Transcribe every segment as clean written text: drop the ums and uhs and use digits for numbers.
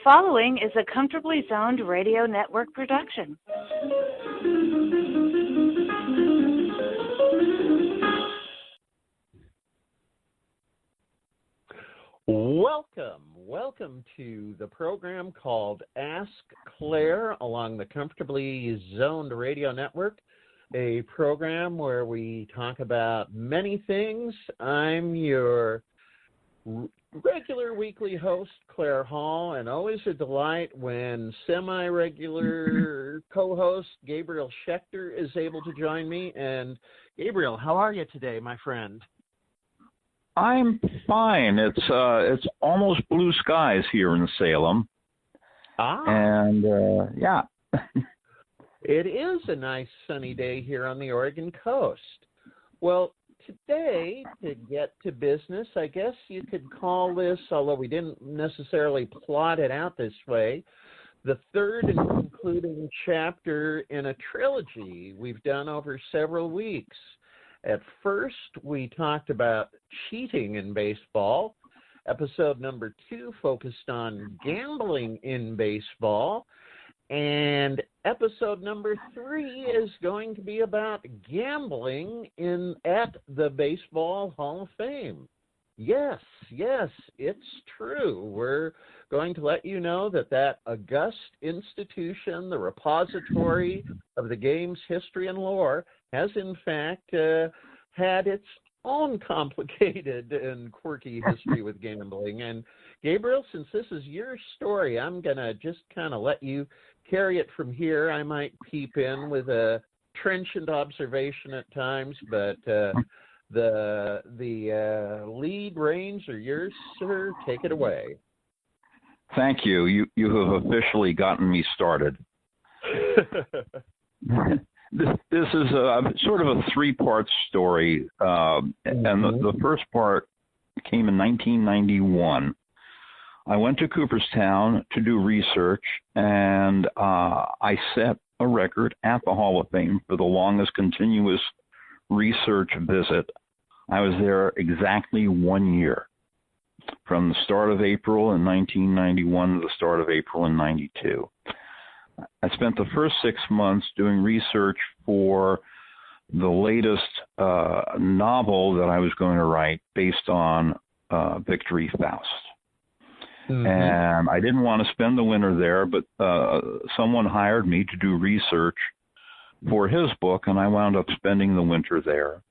following is a Comfortably Zoned Radio Network production. Welcome to the program called Ask Claire along the Comfortably Zoned Radio Network, a program where we talk about many things. I'm your regular weekly host, Claire Hall, and always a delight when semi-regular co-host Gabriel Schechter is able to join me. And Gabriel, how are you today, my friend? I'm fine. It's almost blue skies here in Salem. And yeah. It is a nice sunny day here on the Oregon coast. Well, today, to get to business, I guess you could call this, although we didn't necessarily plot it out this way, the third and concluding chapter in a trilogy we've done over several weeks. At first, we talked about cheating in baseball. Episode number 2 focused on gambling in baseball. And episode number 3 is going to be about gambling at the Baseball Hall of Fame. Yes, it's true. We're going to let you know that august institution, the repository of the game's history and lore, has in fact had its own complicated and quirky history with gambling. And Gabriel, since this is your story, I'm going to just kind of let you carry it from here. I might peep in with a trenchant observation at times, but the lead reins are yours, sir. Take it away. Thank you. You have officially gotten me started. This is sort of a 3-part story, and the first part came in 1991. I went to Cooperstown to do research, and I set a record at the Hall of Fame for the longest continuous research visit. I was there exactly 1 year, from the start of April in 1991 to the start of April in 92. I spent the first 6 months doing research for the latest novel that I was going to write based on Victory Faust. Mm-hmm. And I didn't want to spend the winter there, but someone hired me to do research for his book, and I wound up spending the winter there,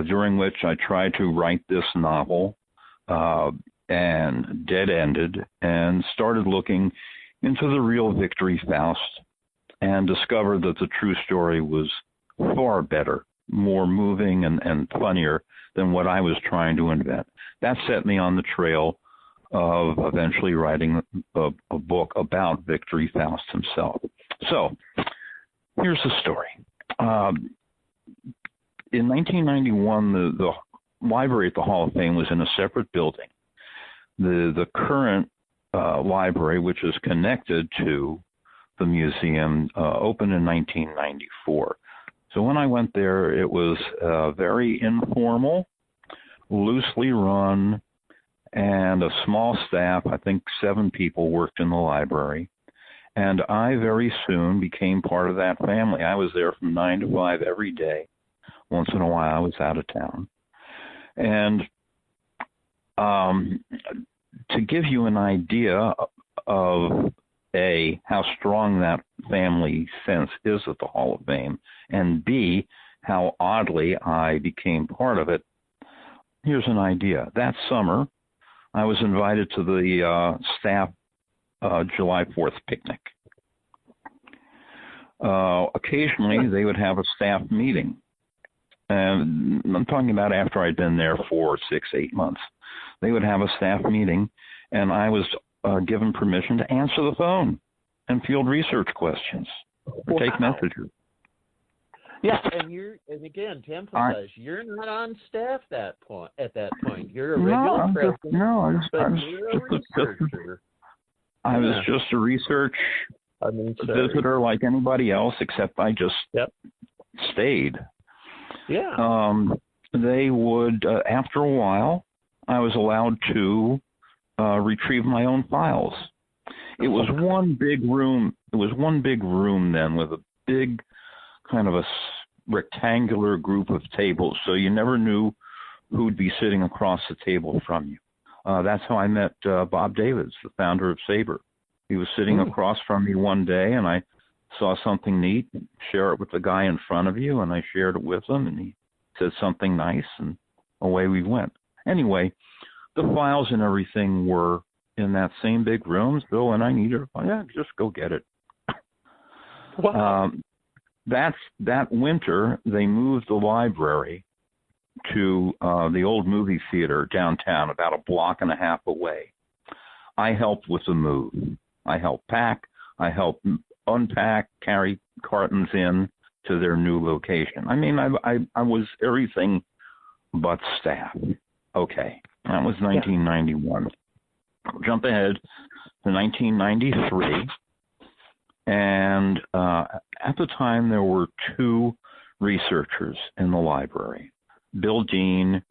during which I tried to write this novel and dead-ended and started looking into the real Victory Faust and discovered that the true story was far better, more moving and funnier than what I was trying to invent. That set me on the trail of eventually writing a book about Victory Faust himself. So, here's the story. In 1991, the library at the Hall of Fame was in a separate building. The current library, which is connected to the museum, opened in 1994. So when I went there, it was very informal, loosely run, and a small staff. I think 7 people worked in the library. And I very soon became part of that family. I was there from 9 to 5 every day. Once in a while, I was out of town. And to give you an idea of how strong that family sense is at the Hall of Fame, and B, how oddly I became part of it, here's an idea. That summer, I was invited to the staff July 4th picnic. Occasionally, they would have a staff meeting. And I'm talking about after I'd been there for 6, 8 months. They would have a staff meeting, and I was given permission to answer the phone and field research questions or take messages. Yeah, and again, to emphasize, you're not on staff at that point. You're a regular president, but you're a researcher. I was just a research visitor like anybody else, except I just stayed. Yeah. They would, after a while, I was allowed to retrieve my own files It was one big room. It was one big room then with a big kind of a rectangular group of tables, so you never knew who'd be sitting across the table from you. That's how I met Bob Davids, the founder of Sabre. He was sitting across from me one day, and I saw something neat, share it with the guy in front of you, and I shared it with him, and he said something nice, and away we went. Anyway, the files and everything were in that same big room. So when I needed it, yeah, just go get it. Wow. That winter, they moved the library to the old movie theater downtown, about a block and a half away. I helped with the move. I helped pack. I helped unpack, carry cartons in to their new location. I mean, I was everything but staff. Okay, that was 1991. Jump ahead to 1993. And at the time, there were two researchers in the library, Bill Dean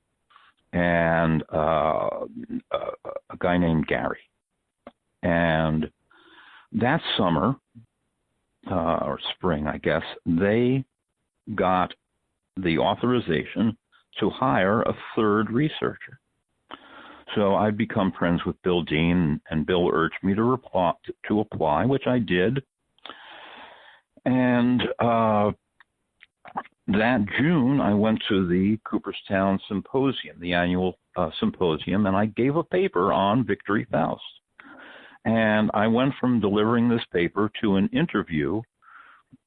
and a guy named Gary. And that summer, or spring, I guess, they got the authorization to hire a third researcher. So I'd become friends with Bill Dean, and Bill urged me to apply, which I did. And that June, I went to the Cooperstown Symposium, the annual symposium, and I gave a paper on Victory Faust. And I went from delivering this paper to an interview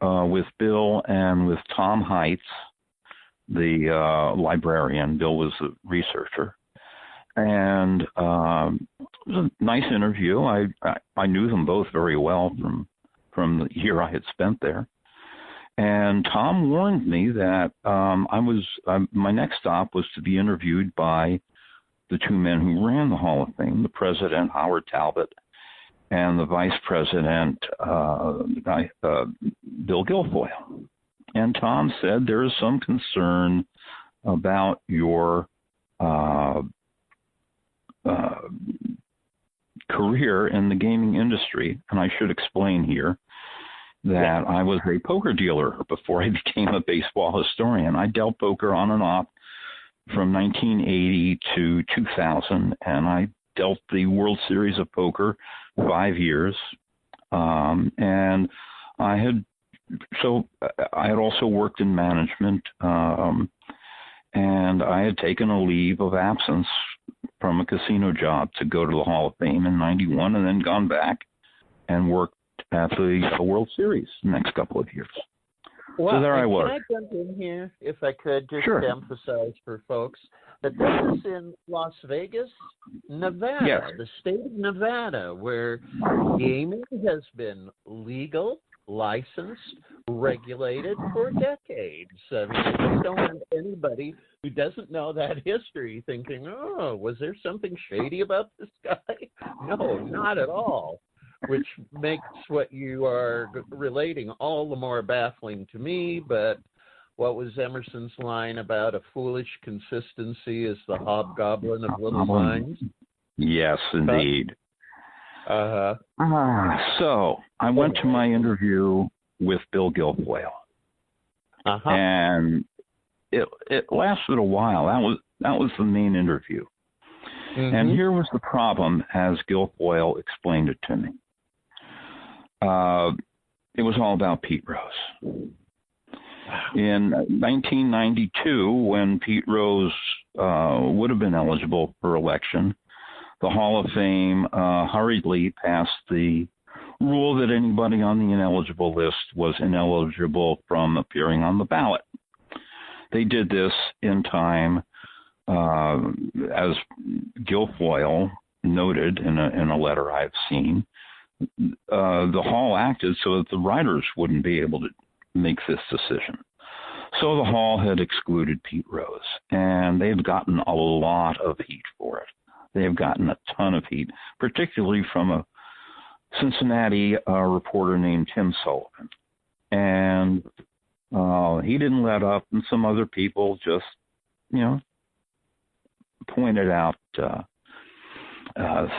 with Bill and with Tom Heitz, the librarian. Bill was the researcher. And it was a nice interview. I knew them both very well from the year I had spent there. And Tom warned me that my next stop was to be interviewed by the two men who ran the Hall of Fame, the president, Howard Talbot, and the vice president, Bill Guilfoyle. And Tom said, there is some concern about your career in the gaming industry. And I should explain here that I was a poker dealer before I became a baseball historian. I dealt poker on and off from 1980 to 2000, and I dealt the World Series of Poker 5 years. And I had also worked in management, and I had taken a leave of absence from a casino job to go to the Hall of Fame in 91, and then gone back and worked at the World Series the next couple of years. Well, so there I was. Can I jump in here, if I could, just Sure. to emphasize for folks that this is in Las Vegas, Nevada, Yes. the state of Nevada, where gaming has been legal, licensed, regulated for decades. I mean, I just don't want anybody who doesn't know that history thinking, oh, was there something shady about this guy? No, not at all. Which makes what you are relating all the more baffling to me. But what was Emerson's line about a foolish consistency is the hobgoblin of little minds? Yes, indeed. Uh-huh. So I went to my interview with Bill Guilfoyle. Uh-huh. And it lasted a while. That was the main interview. Mm-hmm. And here was the problem, as Guilfoyle explained it to me. It was all about Pete Rose. In 1992, when Pete Rose would have been eligible for election, the Hall of Fame hurriedly passed the rule that anybody on the ineligible list was ineligible from appearing on the ballot. They did this in time, as Guilfoyle noted in a letter I've seen. The Hall acted so that the writers wouldn't be able to make this decision. So the Hall had excluded Pete Rose, and they've gotten a lot of heat for it. They've gotten a ton of heat, particularly from a Cincinnati reporter named Tim Sullivan. And he didn't let up, and some other people just, pointed out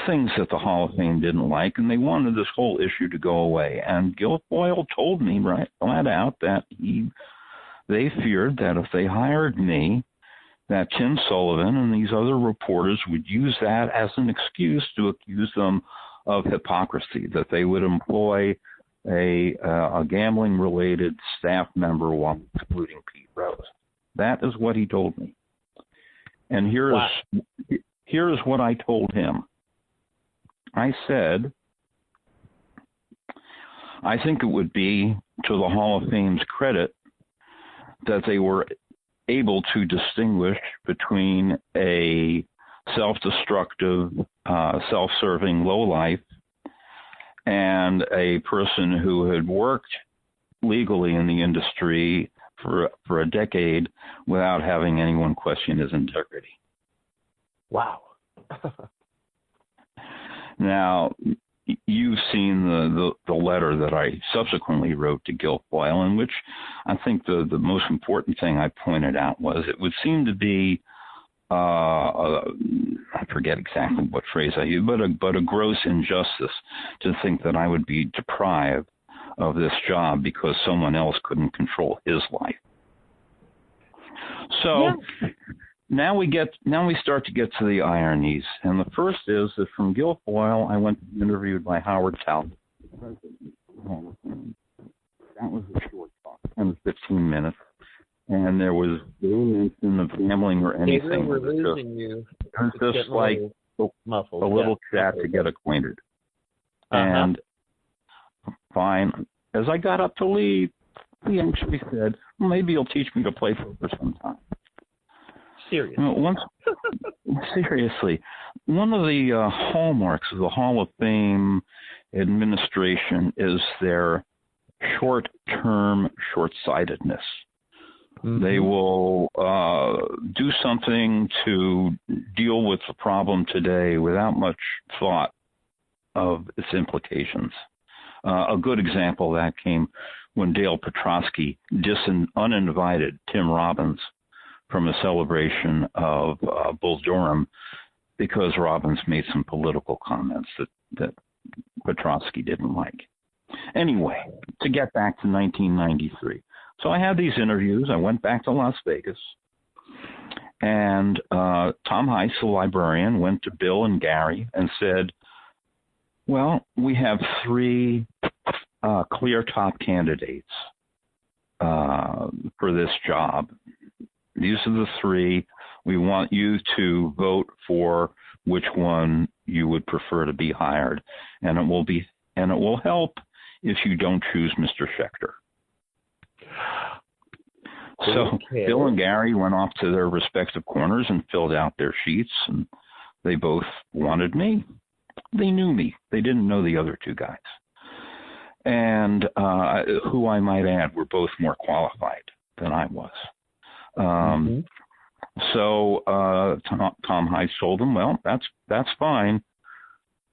things that the Hall of Fame didn't like, and they wanted this whole issue to go away. And Guilfoyle told me right flat out that they feared that if they hired me, that Tim Sullivan and these other reporters would use that as an excuse to accuse them of hypocrisy, that they would employ a gambling-related staff member while excluding Pete Rose. That is what he told me. And here's what I told him. I said, I think it would be to the Hall of Fame's credit that they were able to distinguish between a self-destructive, self-serving lowlife and a person who had worked legally in the industry for a decade without having anyone question his integrity. Wow. Now, you've seen the letter that I subsequently wrote to Guilfoyle, in which I think the most important thing I pointed out was it would seem to be, I forget exactly what phrase I used, but a gross injustice to think that I would be deprived of this job because someone else couldn't control his life. So yeah. Now we start to get to the ironies, and the first is that from Guilfoyle, I went to be interviewed by Howard Talbot. That was a short talk, 10 to 15 minutes, and there was no mention of gambling or anything. We're losing you. It was just like a little chat to get acquainted. And fine. As I got up to leave, he actually said, well, maybe you'll teach me to play poker sometime. Seriously. Seriously. One of the hallmarks of the Hall of Fame administration is their short-term short-sightedness. Mm-hmm. They will do something to deal with the problem today without much thought of its implications. A good example of that came when Dale Petrosky uninvited Tim Robbins from a celebration of Bull Durham because Robbins made some political comments that Petrosky didn't like. Anyway, to get back to 1993. So I had these interviews. I went back to Las Vegas. And Tom Heiss, the librarian, went to Bill and Gary and said, well, we have 3 clear top candidates for this job. These are the 3. We want you to vote for which one you would prefer to be hired, and it will help if you don't choose Mr. Schechter. So okay. Bill and Gary went off to their respective corners and filled out their sheets, and they both wanted me. They knew me. They didn't know the other 2 guys, and who I might add were both more qualified than I was. So Tom Heiss told him, well, that's fine,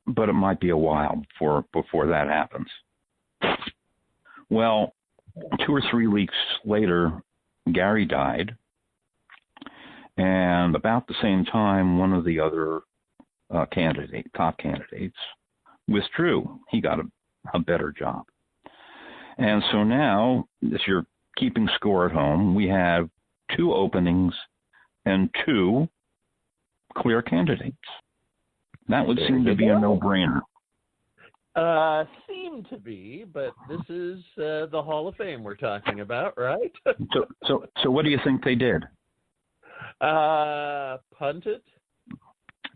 but it might be a while before that happens. Well, 2 or 3 weeks later, Gary died, and about the same time, one of the other top candidates withdrew. He got a better job. And so now, if you're keeping score at home, we have 2 openings and 2 clear candidates. That would seem to be a no-brainer. Seem to be, but this is the Hall of Fame we're talking about, right? So what do you think they did? Punt it?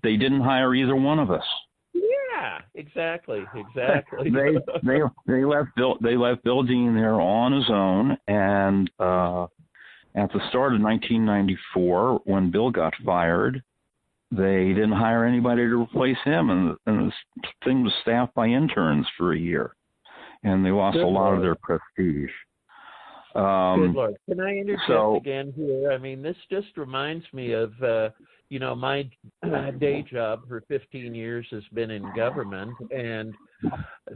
They didn't hire either one of us. Yeah, exactly. They left Bill Dean there on his own, and at the start of 1994, when Bill got fired, they didn't hire anybody to replace him, and the thing was staffed by interns for a year, and they lost a lot of their prestige. Good Lord. Can I interject again here? I mean, this just reminds me of, my day job for 15 years has been in government, and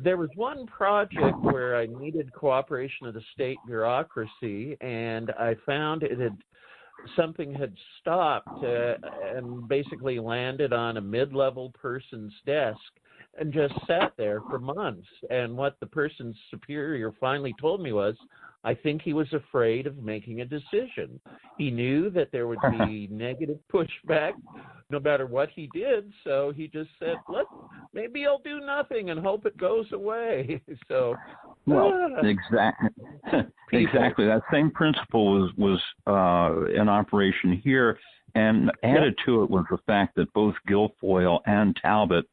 there was one project where I needed cooperation of the state bureaucracy, and I found it had something had stopped and basically landed on a mid-level person's desk and just sat there for months. And what the person's superior finally told me was, I think he was afraid of making a decision. He knew that there would be negative pushback no matter what he did, so he just said, maybe I'll do nothing and hope it goes away. So, exactly. That same principle was in operation here, and added to it was the fact that both Guilfoyle and Talbot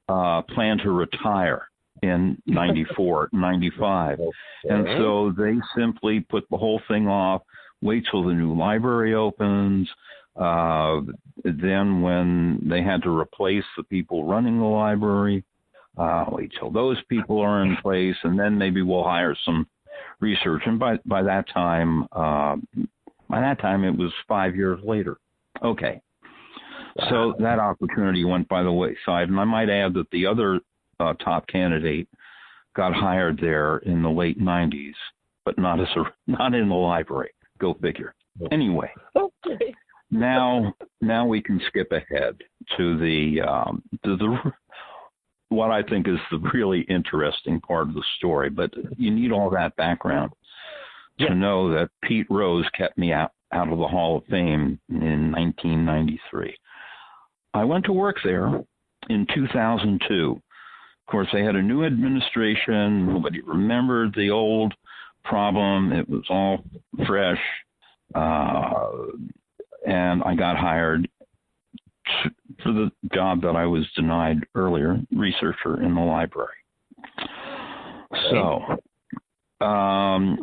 planned to retire in 94, 95. Okay. And so they simply put the whole thing off, wait till the new library opens. Then when they had to replace the people running the library, wait till those people are in place, and then maybe we'll hire some research. And by that time it was 5 years later. Okay. Wow. So that opportunity went by the wayside. And I might add that the other top candidate got hired there in the late 90s, but not in the library. Go figure. Anyway, okay. Now we can skip ahead to the what I think is the really interesting part of the story. But you need all that background to know that Pete Rose kept me out of the Hall of Fame in 1993. I went to work there in 2002. Of course, they had a new administration. Nobody remembered the old problem. It was all fresh. And I got hired for the job that I was denied earlier, researcher in the library. So I'm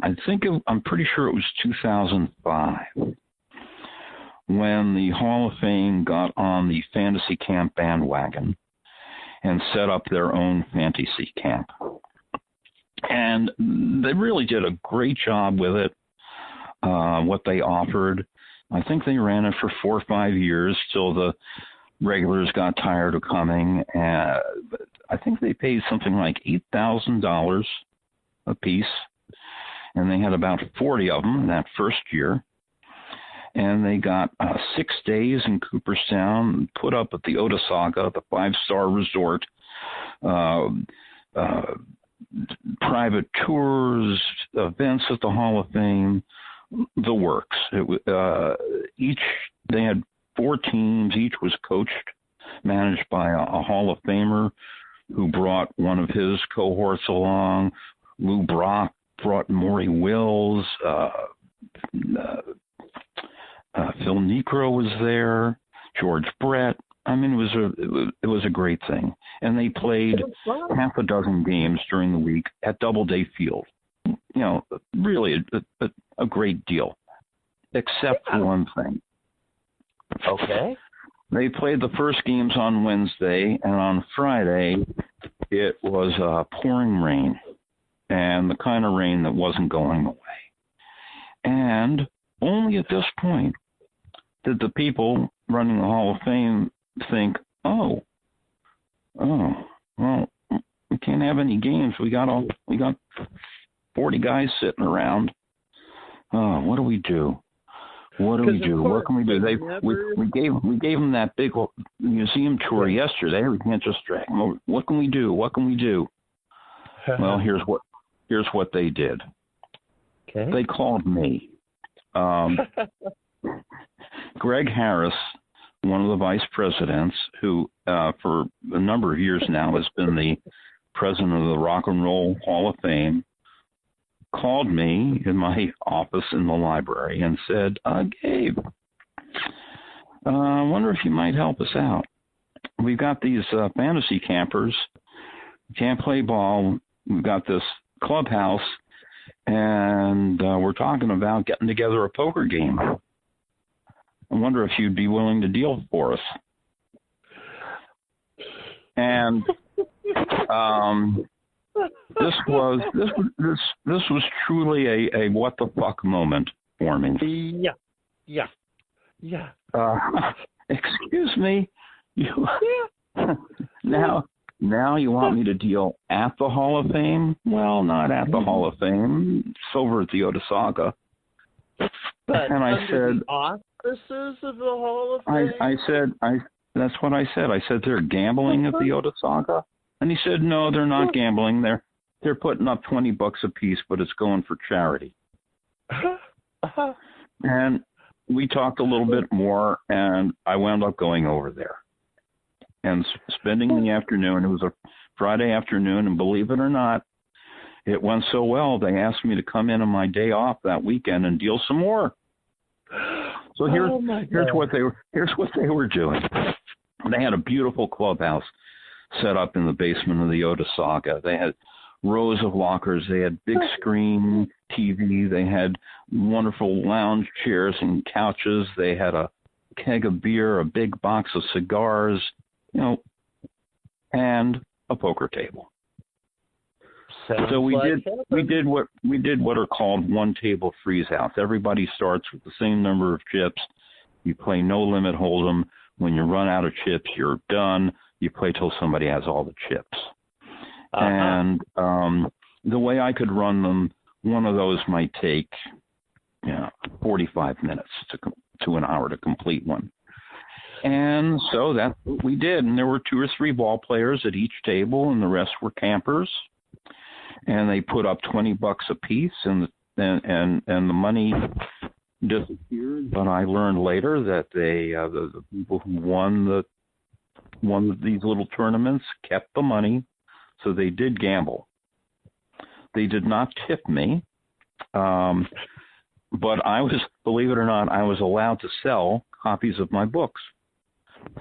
pretty sure it was 2005 when the Hall of Fame got on the fantasy camp bandwagon and set up their own fantasy camp. And they really did a great job with it, what they offered. I think they ran it for 4 or 5 years till the regulars got tired of coming. I think they paid something like $8,000 a piece, and they had about 40 of them that first year. And they got 6 days in Cooperstown, put up at the Otesaga, the 5-star resort, private tours, events at the Hall of Fame, the works. They had 4 teams. Each was managed by a Hall of Famer who brought one of his cohorts along. Lou Brock brought Maury Wills. Phil Necro was there. George Brett. I mean, it was a great thing. And they played half a dozen games during the week at Doubleday Field. You know, really a great deal, except for one thing. Okay. They played the first games on Wednesday, and on Friday it was pouring rain, and the kind of rain that wasn't going away. And only at this point did the people running the Hall of Fame think, oh, well, we can't have any games. We got 40 guys sitting around. Oh, what do we do? What can we do? What can we do? We gave them that big museum tour yesterday. We can't just drag them over. What can we do? What can we do? Well, here's what they did. Okay. They called me. Greg Harris, one of the vice presidents, who for a number of years now has been the president of the Rock and Roll Hall of Fame, called me in my office in the library and said, Gabe, I wonder if you might help us out. We've got these fantasy campers, can't play ball. We've got this clubhouse, and we're talking about getting together a poker game. I wonder if you'd be willing to deal for us. And this was truly a what the fuck moment for me. Yeah. Excuse me. Now you want me to deal at the Hall of Fame? Well, not at the Hall of Fame. It's over at the Otesaga. But and I under said, the auspices of the Hall of Fame? That's what I said. I said, they're gambling at the Otesaga? And he said, no, they're not gambling. They're putting up $20 a piece, but it's going for charity. And we talked a little bit more, and I wound up going over there and spending the afternoon. It was a Friday afternoon, and believe it or not, it went so well, they asked me to come in on my day off that weekend and deal some more. So here's what they were doing. They had a beautiful clubhouse set up in the basement of the Otesaga. They had rows of lockers. They had big screen TV. They had wonderful lounge chairs and couches. They had a keg of beer, a big box of cigars, and a poker table. So we did what are called one table freeze outs. Everybody starts with the same number of chips. You play no limit hold'em. When you run out of chips, you're done. You play till somebody has all the chips. And the way I could run them, one of those might take 45 minutes to an hour to complete one. And so that's what we did. And there were 2 or 3 ball players at each table, and the rest were campers. And they put up $20 a piece, and the money disappeared. But I learned later that the people who won these little tournaments kept the money, so they did gamble. They did not tip me, but I was, believe it or not, I was allowed to sell copies of my books.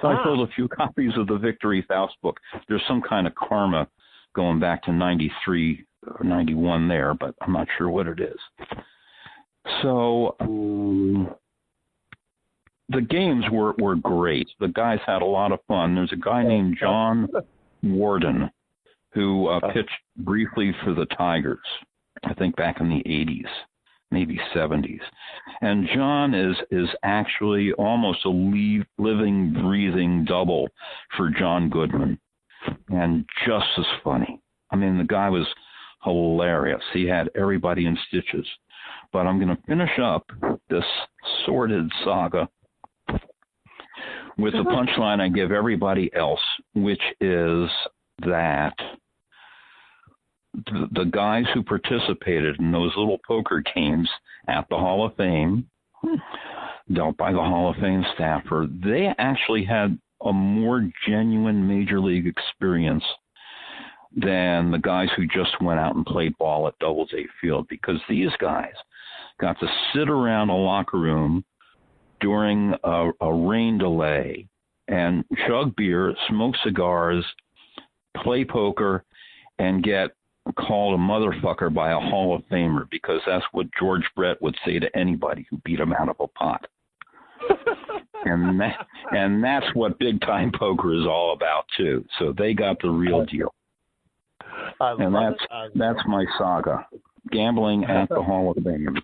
So I sold a few copies of the Victory Faust book. There's some kind of karma going back to 93 or 91 there, but I'm not sure what it is. So the games were great. The guys had a lot of fun. There's a guy named John Warden who pitched briefly for the Tigers, I think back in the 80s, maybe 70s. And John is actually almost a living, breathing double for John Goodman, and just as funny. I mean, the guy was hilarious. He had everybody in stitches. But I'm going to finish up this sordid saga with the punchline I give everybody else, which is that the guys who participated in those little poker games at the Hall of Fame, dealt by the Hall of Fame staffer, they actually had a more genuine major league experience than the guys who just went out and played ball at Doubleday Field, because these guys got to sit around a locker room during a rain delay and chug beer, smoke cigars, play poker, and get called a motherfucker by a Hall of Famer, because that's what George Brett would say to anybody who beat him out of a pot. and that's what big time poker is all about too. So they got the real deal. And that's my saga. Gambling at the Hall of Fame.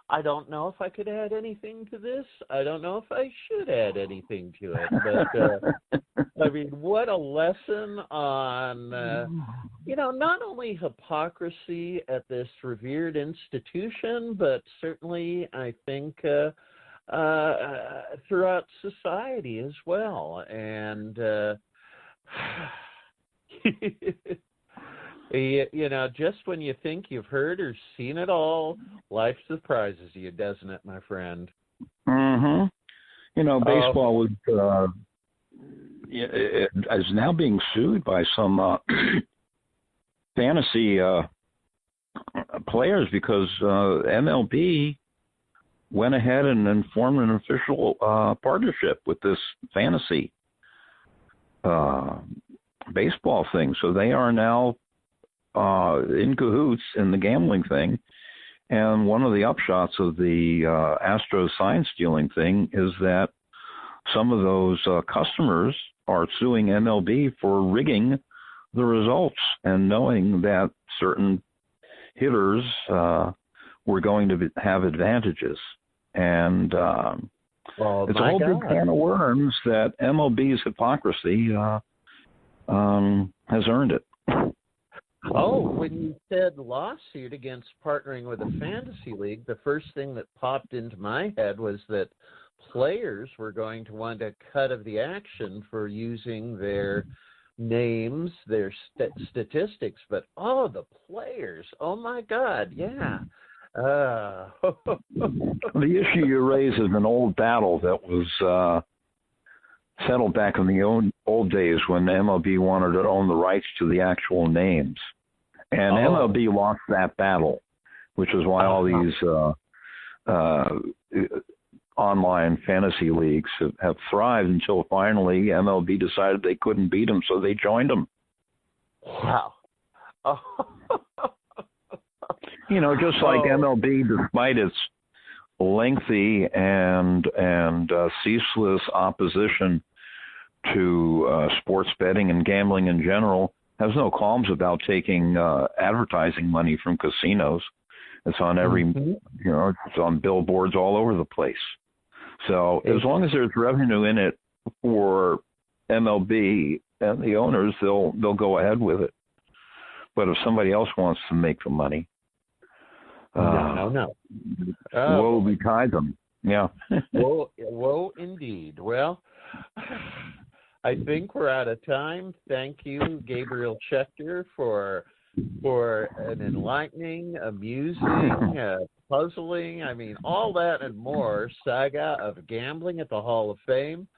I don't know if I could add anything to this. I don't know if I should add anything to it. But I mean, what a lesson on not only hypocrisy at this revered institution, but certainly I think throughout society as well. And just when you think you've heard or seen it all, life surprises you, doesn't it, my friend? Mm-hmm. Baseball is now being sued by some fantasy players because MLB went ahead and formed an official partnership with this fantasy baseball thing. So they are now in cahoots in the gambling thing. And one of the upshots of the Astros sign stealing thing is that some of those customers are suing MLB for rigging the results and knowing that certain hitters were going to have advantages. And it's a whole big can of worms that MLB's hypocrisy has earned it. Oh, when you said lawsuit against partnering with a fantasy league, the first thing that popped into my head was that players were going to want a cut of the action for using their names, their statistics, but the players, oh my God, yeah. The issue you raise is an old battle that was settled back in the old days when the MLB wanted to own the rights to the actual names. And MLB lost that battle, which is why all these online fantasy leagues have thrived until finally MLB decided they couldn't beat them, so they joined them. Wow. Just like MLB, despite its lengthy and ceaseless opposition to sports betting and gambling in general, has no qualms about taking advertising money from casinos. It's on every, it's on billboards all over the place. So as long as there's revenue in it for MLB and the owners, they'll go ahead with it. But if somebody else wants to make the money, no. Woe betide them. Yeah. Woe indeed. Well, I think we're out of time. Thank you, Gabriel Schechter, for an enlightening, amusing, puzzling, all that and more saga of gambling at the Hall of Fame.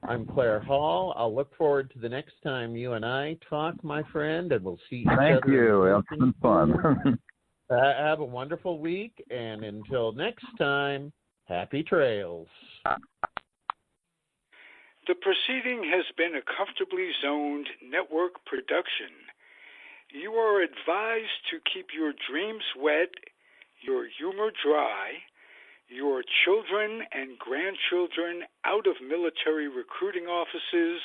I'm Claire Hall. I'll look forward to the next time you and I talk, my friend, and we'll see each other. Thank you. It's been fun. Have a wonderful week, and until next time, happy trails. The proceeding has been a Comfortably Zoned network production. You are advised to keep your dreams wet, your humor dry, your children and grandchildren out of military recruiting offices,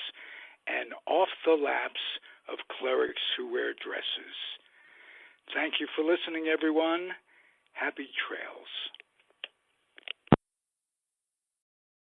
and off the laps of clerics who wear dresses. Thank you for listening, everyone. Happy trails.